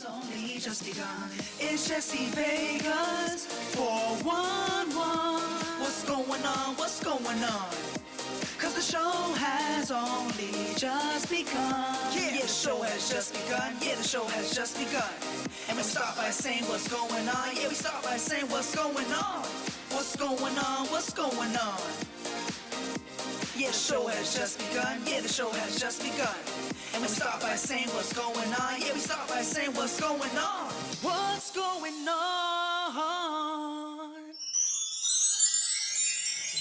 only just begun. It's Jesse Vegas 411. What's going on? What's going on? Cause the show has only just begun. Yeah, the show has just begun. Yeah, the show has just begun. And we start by saying what's going on. Yeah, we start by saying what's going on. What's going on? What's going on? Yeah, the show has just begun. Yeah, the show has just begun. And we start by saying what's going on. Yeah, we start by saying what's going on. What's going on?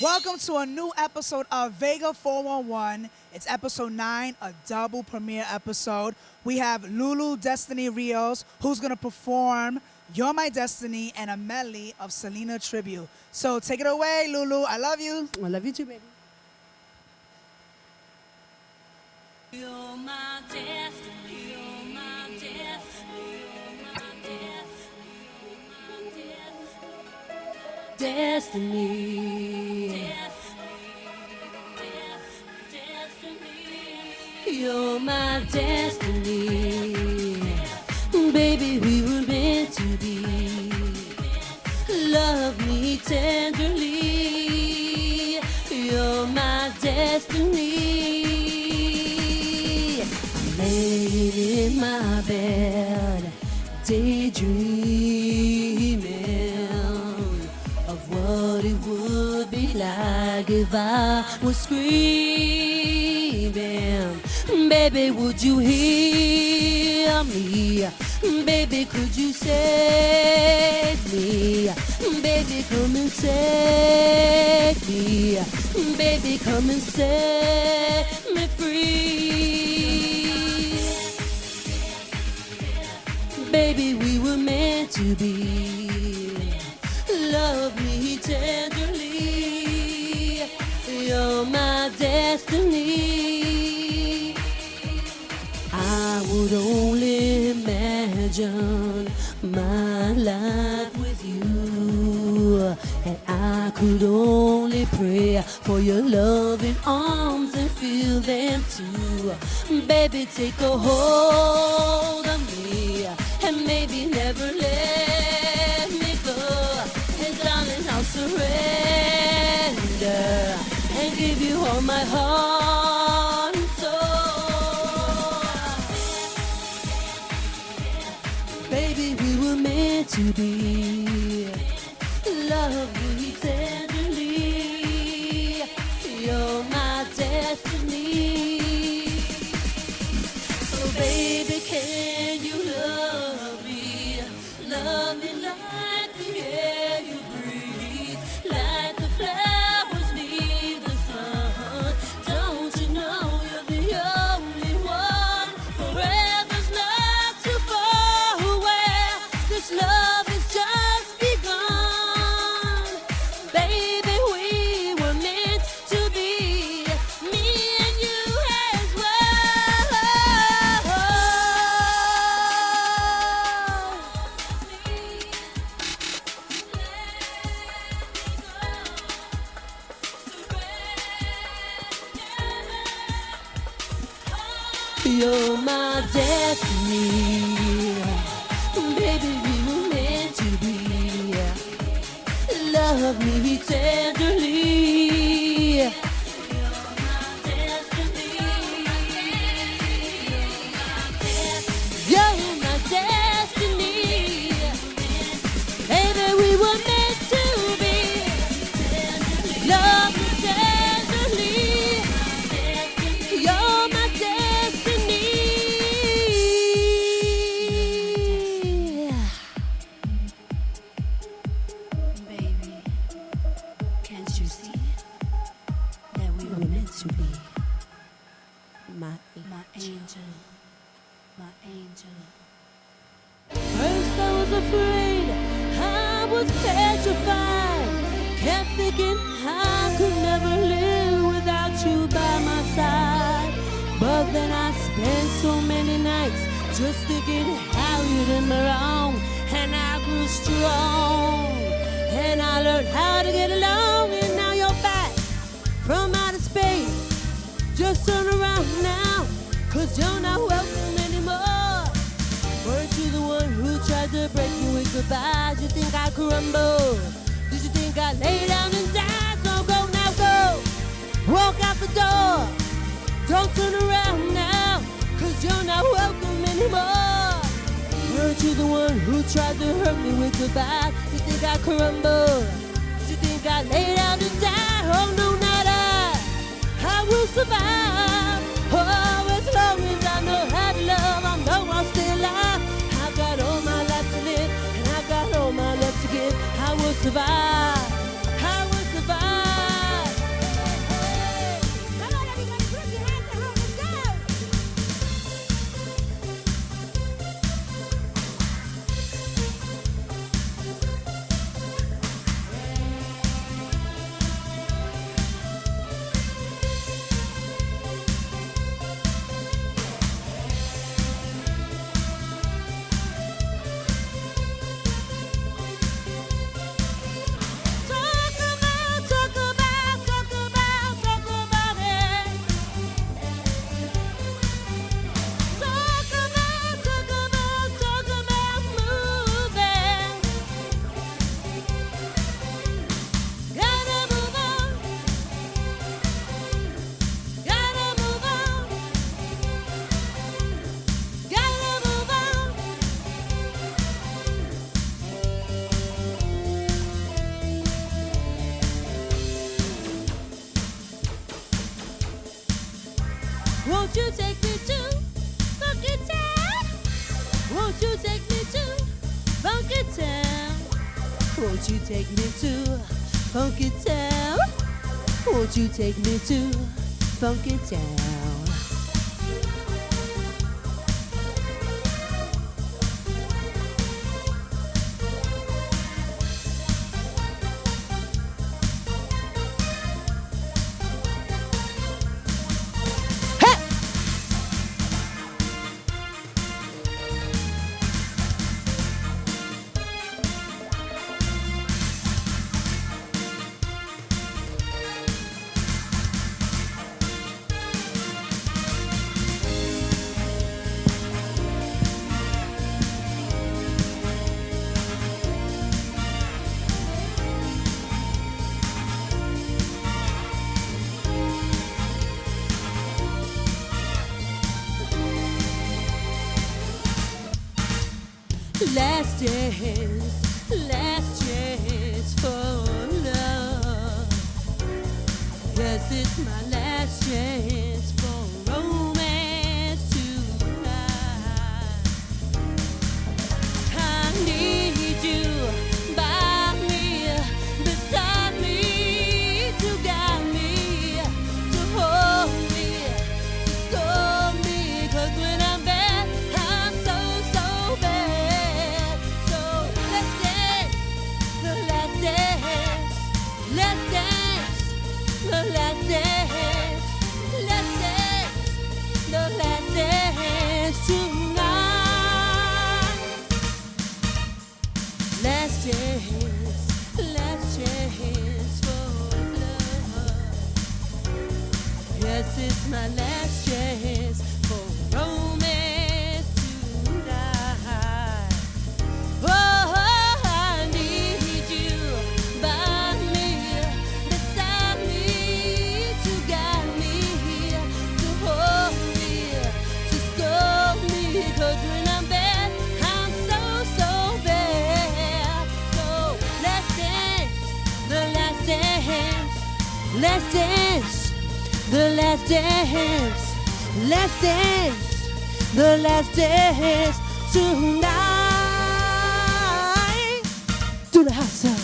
Welcome to a new episode of Vega411. It's episode 9, a double premiere episode. We have Lulu Destiny Rios, who's going to perform You're My Destiny and a medley of Selena tribute. So take it away, Lulu. I love you. I love you too, baby. You're my destiny, you're my destiny, you're my destiny, you're my destiny, baby, we were meant to be, love me tenderly, you're my destiny. Laying in my bed, daydreaming of what it would be like if I was screaming. Baby, would you hear me? Baby, could you save me? Baby, come and save me. Baby, come and set me free. Baby, we were meant to be. Love me tenderly. You're my destiny. I would only imagine my life with you, and I could only pray for your loving arms and feel them too. Baby, take a hold of me and maybe never let me go. And darling, I'll surrender and give you all my heart and soul. Baby, we were meant to be. Love me tenderly. You're my destiny. So baby, can you love me? Love me like the air you breathe, like the flowers need the sun. Don't you know you're the only one? Forever's not too far away. This love has just begun. Baby, we were meant to be, me and you as well. You're my destiny, baby, we were meant to be. Love me tenderly. You're my destiny. You're my destiny. Baby, we were meant to be. Love me tenderly. You're my destiny. Baby, can't you see that we were meant to be? My angel, my angel. First I was afraid, I was petrified. Kept thinking I could never live without you by my side. But then I spent so many nights just thinking how you did me wrong. And I grew strong, and I learned how to get along. And now you're back from outer space. Just turn around now, 'cause you're not welcome anymore. Word to the world. tried to break me with goodbyes. You think I crumble? Did you think I lay down and die? So go now, go. Walk out the door. Don't turn around now, 'cause you're not welcome anymore. Weren't you the one who tried to hurt me with goodbye? You think I crumble? Did you think I lay down and die? Oh no, not I will survive. Oh, as long as I know how to love, I know I'm still alive. I've got all my life to live, and I've got all my love to give. I will survive. I will survive. Hey, come on, everybody, put your hands up, let's go. Won't you take me to Funky Town? Won't you take me to Funky Town? Won't you take me to Funky Town? Won't you take me to Funky Town? Last chance for love. Yes, it's my last chance for romance tonight. I need you by me, beside me, to guide me, to hold me, to scold me, 'cause when I'm bad, I'm so bad. So let's dance, the last dance. Let's dance, the last dance. Let's dance, the last dance tonight. Last chance for love. Yes, it's my last chance for romance tonight. Oh, I need you by me, beside me, to guide me, to hold me, to scold me, 'cause when I'm bad, I'm so bad. So let's dance, the last dance. Let's dance, the last dance. Let's dance, the last dance tonight. Do the house up.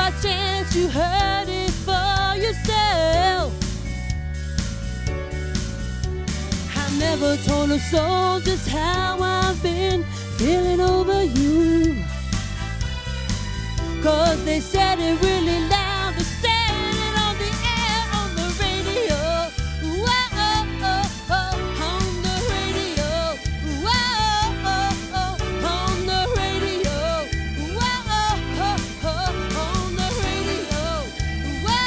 by chance you heard it for yourself. I never told a soul just how I've been feeling over you. 'Cause they said it really loud, they said it on the air, on the radio. Whoa, on the radio. Whoa, on the radio. Whoa, on the radio. Whoa,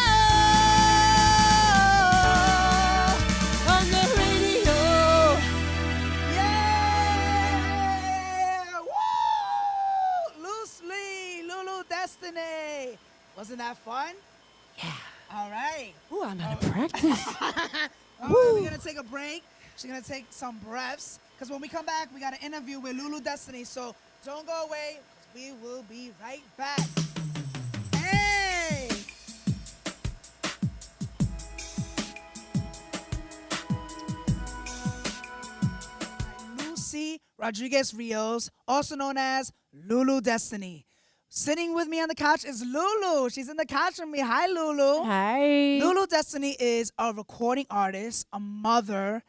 on the radio. Yeah! Woo! Loosely, Lulu Destiny. Wasn't that fun? Yeah. All right. Ooh, I'm out of practice. All right, we're going to take a break. She's going to take some breaths. Because when we come back, we got an interview with Lulu Destiny. So don't go away, because we will be right back. Hey! Lucy Rodriguez Rios, also known as Lulu Destiny. Sitting with me on the couch is Lulu. She's in the couch with me. Hi, Lulu. Hi. Lulu Destiny is a recording artist, a mother,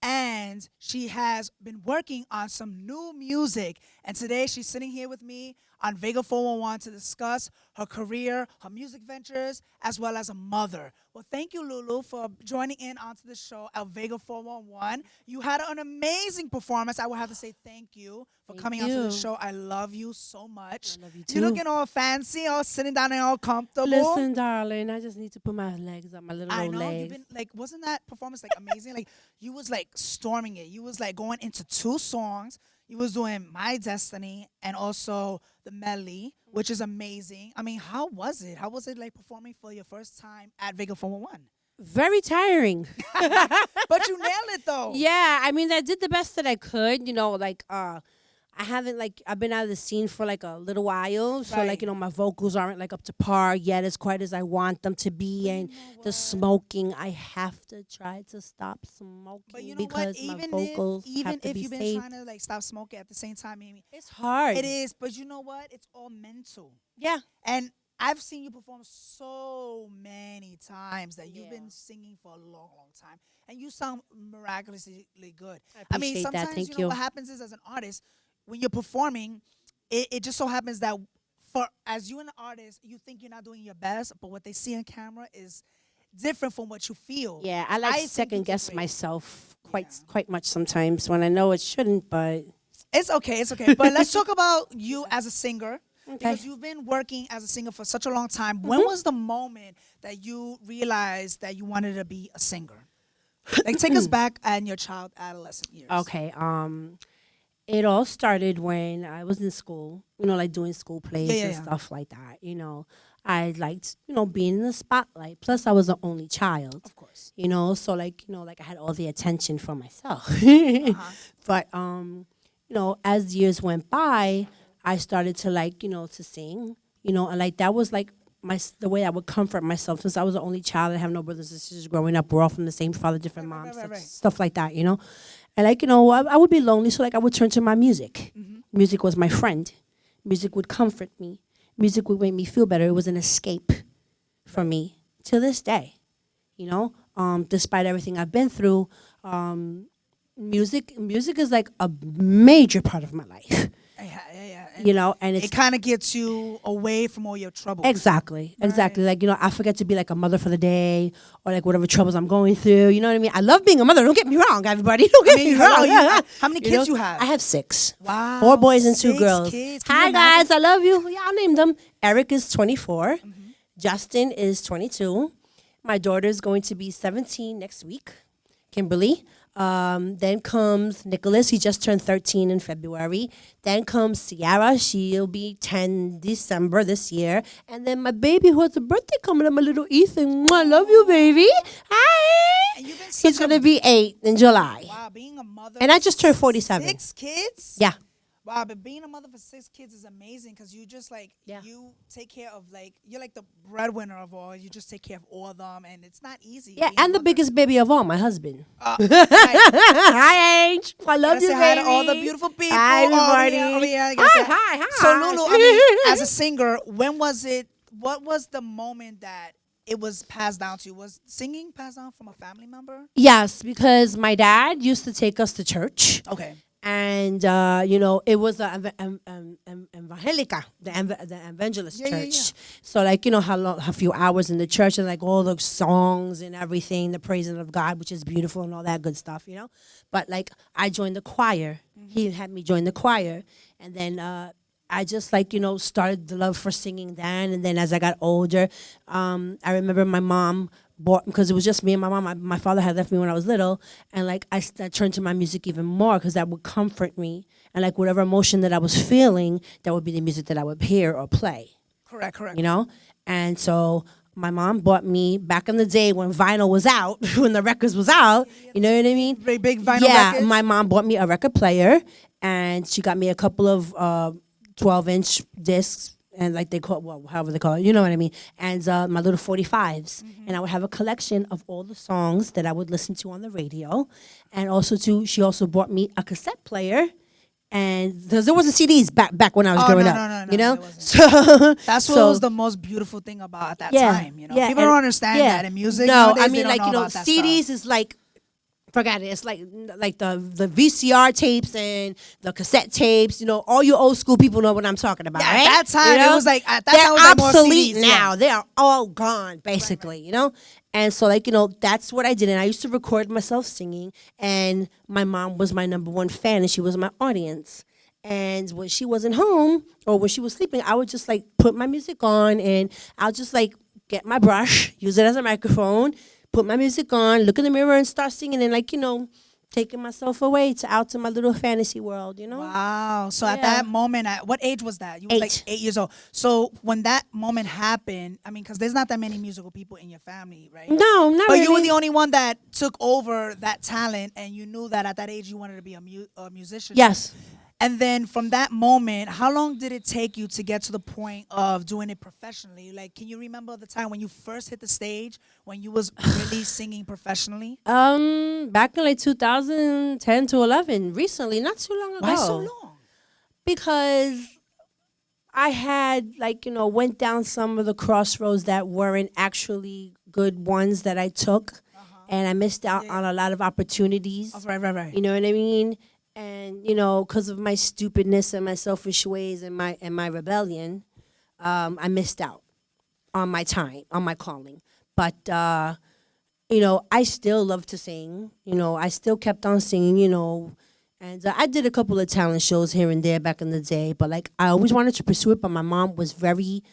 and she has been working on some new music. And today she's sitting here with me on Vega411 to discuss her career, her music ventures, as well as a mother. Well, thank you, Lulu, for joining in onto the show at Vega411. You had an amazing performance. I would have to say thank you for coming onto the show. I love you so much. I love you too. You're looking all fancy, all sitting down and all comfortable. Listen, darling, I just need to put my legs up, my little I old know legs. you've been like, wasn't that performance like amazing? Like you was like storming it. You was like going into 2 songs. You was doing My Destiny and also the medley, which is amazing. I mean, how was it? How was it like performing for your first time at Vega411? Very tiring. But you nailed it though. Yeah, I mean, I did the best that I could. You know, like I haven't I've been out of the scene for like a little while, so Right. like my vocals aren't like up to par yet as quite as I want them to be, and the smoking, I have to try to stop smoking But you know because what? my vocals Even have to if be you've been saved. trying to like stop smoking at the same time, Amy, It's hard. it is. But you know what? It's all mental. Yeah. And I've seen you perform so many times that you've Yeah. been singing for a long, long time. And you sound miraculously good. I mean, appreciate that. sometimes, Thank you know, you. what happens is as an artist, when you're performing, it just so happens that as you an artist, you think you're not doing your best, but what they see on camera is different from what you feel. Yeah, I think you second did guess great. myself quite much sometimes when I know it shouldn't, but It's okay, it's okay. But let's talk about you as a singer. Okay. Because you've been working as a singer for such a long time. When was the moment that you realized that you wanted to be a singer? Like, take us back in your adolescent years. okay. It all started when I was in school, like doing school plays and Yeah. stuff like that. I liked, being in the spotlight. Plus, I was the only child. Of course. So like I had all the attention for myself. But as years went by, I started to to sing, and like that was like the way I would comfort myself since I was the only child. I have no brothers and sisters growing up. We're all from the same father, different moms, right. stuff like that, And I would be lonely, so like I would turn to my music. Music was my friend. Music would comfort me. Music would make me feel better. It was an escape for me to this day. Despite everything I've been through, music is like a major part of my life. Yeah. And it's It kind of gets you away from all your troubles. exactly. Like, I forget to be like a mother for the day or like whatever troubles I'm going through. You know what I mean? I love being a mother. Don't get me wrong, everybody. Don't get me hello, wrong. how many kids you have? I have 6. Wow. 4 boys and 2 6 girls. kids. Can you Hi, imagine? guys. I love you. Yeah, I'll name them. Eric is 24. Justin is 22. My daughter is going to be 17 next week. Kimberly. Then comes Nicholas. He just turned 13 in February. Then comes Ciara. She'll be 10 December this year. And then my baby who has a birthday coming up, my little Ethan. I love you, baby. Hi. And you've been He's such going to be 8 in July. Wow, being a mother. And I of just turned 47. 6 kids? Yeah. Wow, but being a mother for 6 kids is amazing because you just like, Yeah. you take care of like, you're like the breadwinner of all. You just take care of all of them and it's not easy. Yeah, being a and the mother. biggest baby of all, my husband. Right. Hi, Ange. I love Gotta you, say baby. hi to all the beautiful people. Hi, everybody. Oh, yeah, gotta say Hi. So, Lulu, I mean, as a singer, when was it what was the moment that it was passed down to you? Was singing passed down from a family member? Yes, because my dad used to take us to church. Okay. And it was the Evangelica, the evangelist church. So like a few hours in the church and like all the songs and everything, the praising of God, which is beautiful and all that good stuff, But like I joined the choir. He had me join the choir, and then I just started the love for singing then. And then as I got older, I remember my mom bought, because it was just me and my mom. My father had left me when I was little, and like I turned to my music even more because that would comfort me, and like whatever emotion that I was feeling, that would be the music that I would hear or play. Correct. And so my mom bought me, back in the day when vinyl was out, when the records was out, you know what I mean? Big vinyl yeah, records? My mom bought me a record player, and she got me a couple of 12-inch discs, and like they call, well, however they call it, you know what I mean? And my little 45s. And I would have a collection of all the songs that I would listen to on the radio. And also she also bought me a cassette player. And there wasn't CDs back when I was growing up, No, So that's what was the most beautiful thing about that time, People don't understand that in music. No, nowadays, I mean, they don't know about that CDs stuff. is like, forget it. It's like the VCR tapes and the cassette tapes. All you old school people know what I'm talking about. Yeah, right? at that time, it was like at that they're time it was like more obsolete CDs, now. yeah. They are all gone, basically. And so that's what I did. And I used to record myself singing. And my mom was my number one fan, and she was my audience. And when she wasn't home or when she was sleeping, I would just like put my music on, and I'll just like get my brush, use it as a microphone, put my music on, look in the mirror and start singing, and taking myself away out to my little fantasy world, Wow. So at that moment, at what age was that? You were like 8 years old. So when that moment happened, I mean, because there's not that many musical people in your family, right? No, not But really. you were the only one that took over that talent, and you knew that at that age you wanted to be a musician. Yes. And then from that moment, how long did it take you to get to the point of doing it professionally? Like, can you remember the time when you first hit the stage, when you was really singing professionally? Back in like 2010 to 11, recently, not too long ago. Why so long? Because I had went down some of the crossroads that weren't actually good ones that I took, and I missed out on a lot of opportunities. Oh, right. You know what I mean? And because of my stupidness and my selfish ways and my rebellion, I missed out on my time, on my calling. But I still love to sing. I still kept on singing. And I did a couple of talent shows here and there back in the day. But like I always wanted to pursue it. But my mom was very,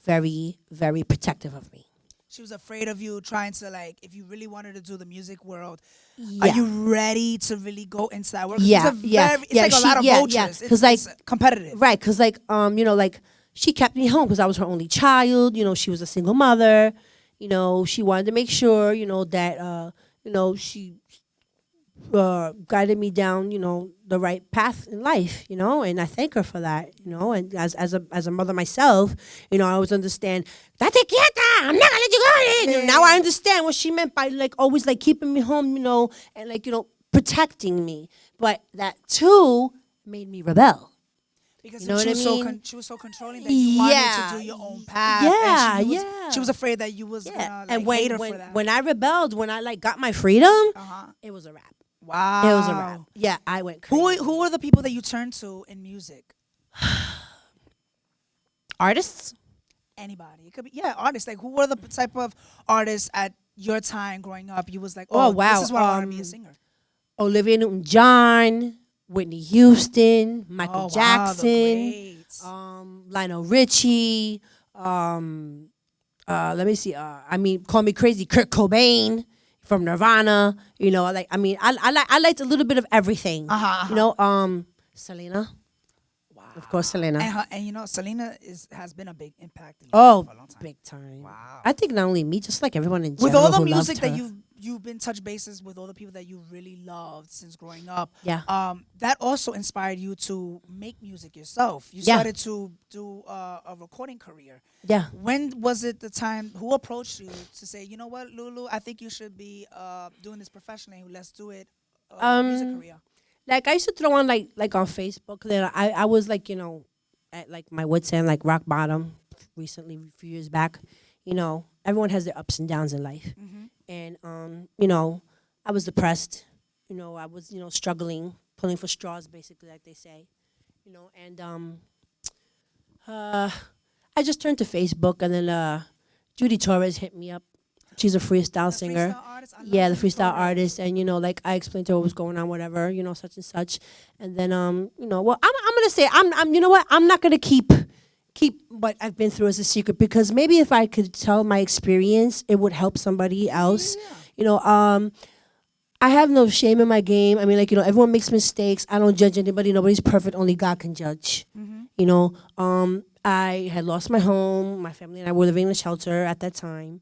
very, very protective of me. She was afraid of you trying to, like, if you really wanted to do the music world, Yeah. are you ready to really go into that world? Yeah, It's yeah. like a lot of vultures. Because like it's competitive. Right, because like like she kept me home because I was her only child. She was a single mother. She wanted to make sure that she guided me down the right path in life. And I thank her for that. And as a mother myself, I always understand. Date quieta! I'm not gonna let you go. Now I understand what she meant by like always like keeping me home, and like protecting me. But that too made me rebel. Because You know she what was I mean? so controlling that you wanted to do your own path. Yeah, and yeah. She was afraid that you was Yeah. gonna And hate her for that. when I rebelled, when I like got my freedom, it was a wrap. Wow. It was a wrap. Yeah, I went crazy. Who were the people that you turned to in music? Artists? Anybody. It could be artists. Like, who were the type of artists at your time growing up? You was like, Oh, wow. this is why I want to be a singer. Olivia Newton-John, Whitney Houston, Michael Wow, the Jackson, greats. Lionel Richie. Let me see. Call me crazy, Kurt Cobain from Nirvana. I liked a little bit of everything. Selena. Wow. Of course, Selena. And Selena has been a big impact in your Oh, life for a long time. big time. Wow. I think not only me, just like everyone in general. With all the who music loved that her. you've been touch bases with, all the people that you really loved since growing up. Yeah. That also inspired you to make music yourself. You Yeah. started to do a recording career. Yeah. When was it the time? Who approached you to say, you know what, Lulu, I think you should be doing this professionally. Let's do it. Music career. Like I used to throw on like on Facebook. Then I was like at like my wits end, like rock bottom, recently, a few years back. You know, everyone has their ups and downs in life, and you know, I was depressed. You know, I was struggling, pulling for straws, basically, like they say. You know, and I just turned to Facebook, and then Judy Torres hit me up. She's a freestyle singer. Freestyle artist? I love Yeah, the Judy freestyle Torres. artist, and like I explained to her what was going on, whatever, such and such, and then well, I'm gonna say I'm you know what, I'm not gonna keep what I've been through as a secret, because maybe if I could tell my experience, it would help somebody else. You know, I have no shame in my game. I mean, like, everyone makes mistakes. I don't judge anybody. Nobody's perfect. Only God can judge. You know, I had lost my home. My family and I were living in a shelter at that time.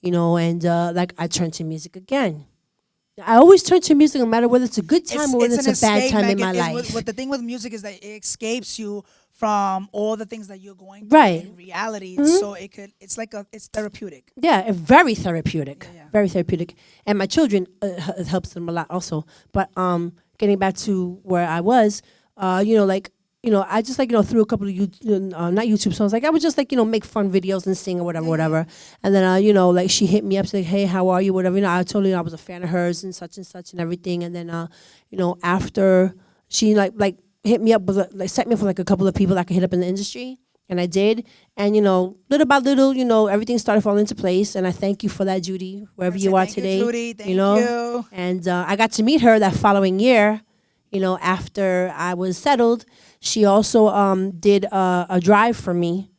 You know, and like I turned to music again. I always turn to music, no matter whether it's a good time or whether it's a bad time in my life. What the thing with music is that it escapes you from all the things that you're going through Right. in reality. So it's therapeutic. Yeah, very therapeutic. Yeah. Very therapeutic. And my children, it helps them a lot also. But getting back to where I was, I just threw a couple of not YouTube songs. Like I would just make fun videos and sing or whatever. And then she hit me up, said, "Hey, how are you?" Whatever. I told her I was a fan of hers and such and everything. And then after she hit me up with set me up with a couple of people I could hit up in the industry. And I did. And little by little, everything started falling into place. And I thank you for that, Judy, wherever you are today. Judy. Thank you. And I got to meet her that following year. After I was settled, she also did a drive for me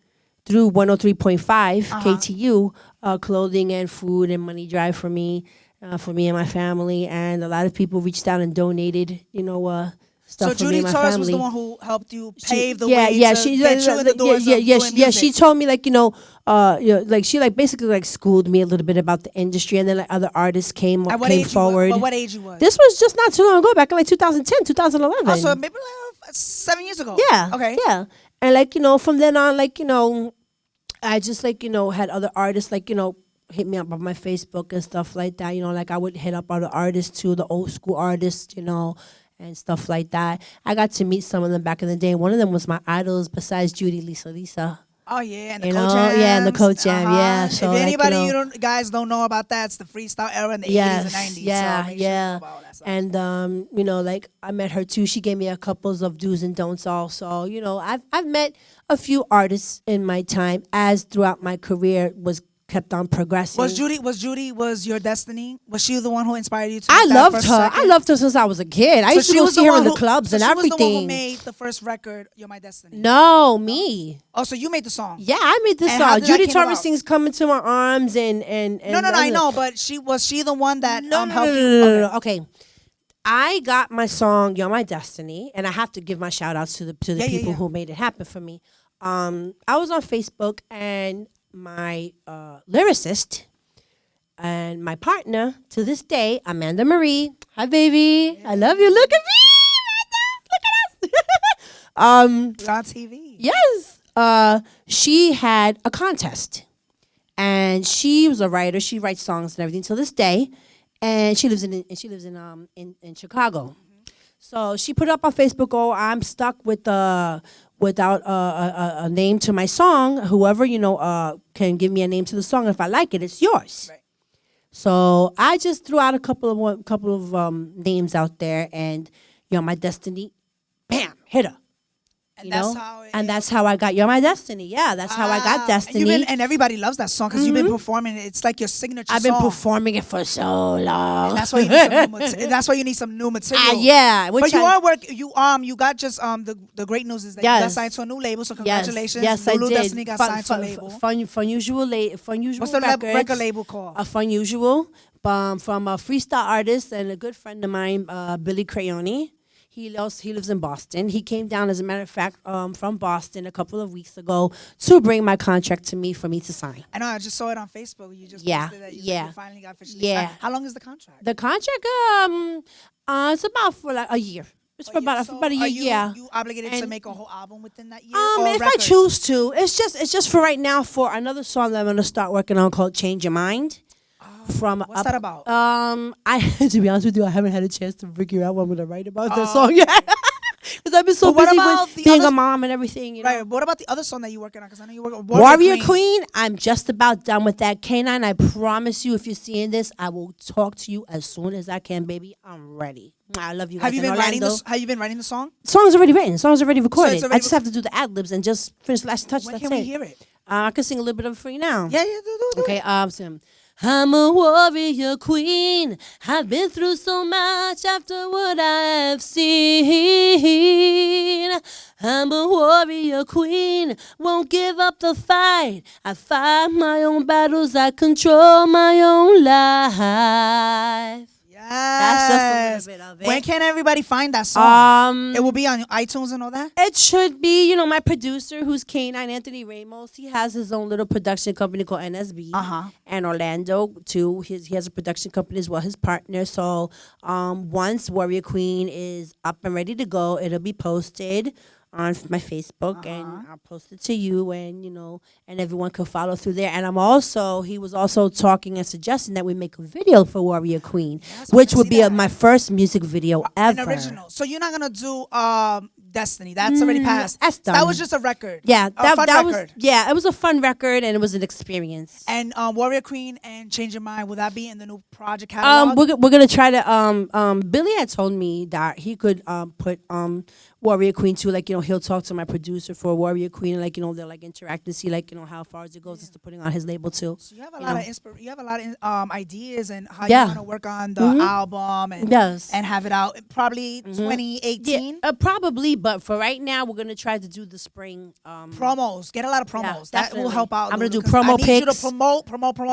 through 103.5 KTU, clothing and food and money drive for me and my family. And a lot of people reached out and donated, stuff So for me Judy and my Torres family. was the one who helped you pave the yeah, way yeah, to she, get you in the doors of doing yeah. She music. told me she basically schooled me a little bit about the industry, and then other artists came forward. What age you was? This was just not too long ago, back in 2010, 2011. Also, maybe 7 years ago. Yeah. Okay. Yeah. And from then on, I just had other artists hit me up on my Facebook and stuff like that. I would hit up other artists too, the old school artists, and stuff like that. I got to meet some of them back in the day. One of them was my idols besides Judy, Lisa. Oh yeah, and the You coach know? jams. Yeah, and the coach jam, yeah. So, if anybody guys don't know about that, it's the freestyle era in the 80s and 90s. Yeah, so make sure you know about all that stuff. And I met her too. She gave me a couple of do's and don'ts also. I've met a few artists in my time as throughout my career kept on progressing. Was Judy your destiny? Was she the one who inspired you to I make that loved first her. record? I loved her since I was a kid. I used to go see her in the clubs and She everything. was the one who made the first record, You're My Destiny. No, me. Oh, so you made the song? Yeah, I made this And how song. did that Judy came Torres about? sings "Come Into My Arms" and No, I know, but was she the one that helped you? No. Okay. I got my song "You're My Destiny," and I have to give my shout outs to the people who made it happen for me. I was on Facebook, and my lyricist and my partner to this day, Amanda Marie. Hi, baby. I love you. Look at me, Amanda. Look at us. You're on TV. Yes. She had a contest, and she was a writer. She writes songs and everything till this day, and she lives in Chicago. So she put up on Facebook, "Oh, I'm stuck without a name to my song. Whoever can give me a name to the song. If I like it, it's yours." Right. So I just threw out a couple of names out there, and "You're My Destiny," bam, hit her. And that's how I got "You're My Destiny." Yeah, that's how I got Destiny. And everybody loves that song because you've been performing it. It's like your signature I've been song. performing it for so long. And that's why you need some new material. That's why you need some new material. Yeah, But you got just the great news is that you got signed to a new label. So congratulations. Yes, Lulu I did. Destiny got signed to a label. Fun Usual What's the record label called? Fun Usual, from a freestyle artist and a good friend of mine, Billy Crayoni. He lives in Boston. He came down, as a matter of fact, from Boston a couple of weeks ago to bring my contract to me for me to sign. I know. I just saw it on Facebook. You just Yeah, posted that yeah. you finally got officially Yeah. signed. How long is the contract? The contract, it's about for a year. It's for about a year. Yeah. You obligated to And- make a whole album within that year? Or If records? I choose to, it's just for right now for another song that I'm gonna start working on called "Change Your Mind." What's that about? I to be honest with you, I haven't had a chance to figure out what I'm gonna write about that song yet. Because I've been so But what busy about with the being other- a mom and everything. You know? Right. What about the other song that you're working on? Because I know you're working on Warrior Queen, I'm just about done with that. K9, I promise you, if you're seeing this, I will talk to you as soon as I can, baby. I'm ready. I love you guys. Have you in been writing Orlando. this? Have you been writing the song? Song's already written. Song's already recorded. already I just have to do the ad libs and just finish the last touch. When That's can it. we hear it? I can sing a little bit of it for you now. Yeah, do. Okay, so I'm a warrior queen. I've been through so much after what I've seen. I'm a warrior queen. Won't give up the fight. I fight my own battles. I control my own life. Yes. That's just a little bit of it. When can everybody find that song? It will be on iTunes and all that? It should be, my producer, who's K9 Anthony Ramos. He has his own little production company called NSB. And Orlando, too. He has a production company as well, his partner. So once Warrior Queen is up and ready to go, it'll be posted on my Facebook, and I'll post it to you, and and everyone can follow through there. And he was also talking and suggesting that we make a video for Warrior Queen, which would be my first music video ever. An original. So you're not gonna do Destiny. That's already passed. That's done. That was just a record. Yeah, that was it was a fun record, and it was an experience. And Warrior Queen and Change Your Mind, will that be in the new project catalog? We're gonna try to Billy had told me that he could put Warrior Queen too, he'll talk to my producer for Warrior Queen, and they'll interact and see how far it goes into putting on his label too. So you have a lot of you have a lot of ideas and how you want to work on the album and have it out probably 2018. Yeah, probably, but for right now we're gonna try to do the spring promos. Get a lot of promos. Yeah, that will help out. I'm gonna do Lulu, 'cause promo I need pics. you to promote.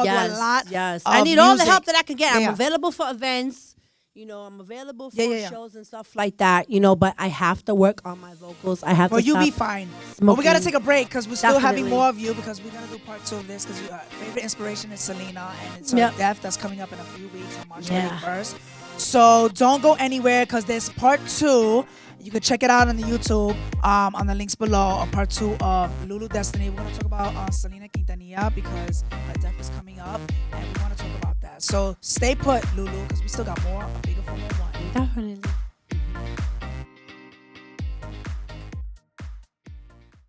Yes, do a lot. Yes, of I need all the music. help that I can get. I'm Yeah. available for events. I'm available for Yeah. shows and stuff like that. But I have to work on my vocals. I have Well, to. you'll be stop fine. But we gotta smoking. take a break because we're still having Definitely. more of you because we're gonna do part 2 of this because your favorite inspiration is Selena and it's her Yep. death that's coming up in a few weeks on March Yeah. 31st. So don't go anywhere because there's part 2. You can check it out on the YouTube on the links below. On part 2 of Lulu Destiny, we're gonna talk about Selena Quintanilla because her death is coming up and we want to talk about that. So stay put, Lulu, because we still got more of Vega411. Definitely.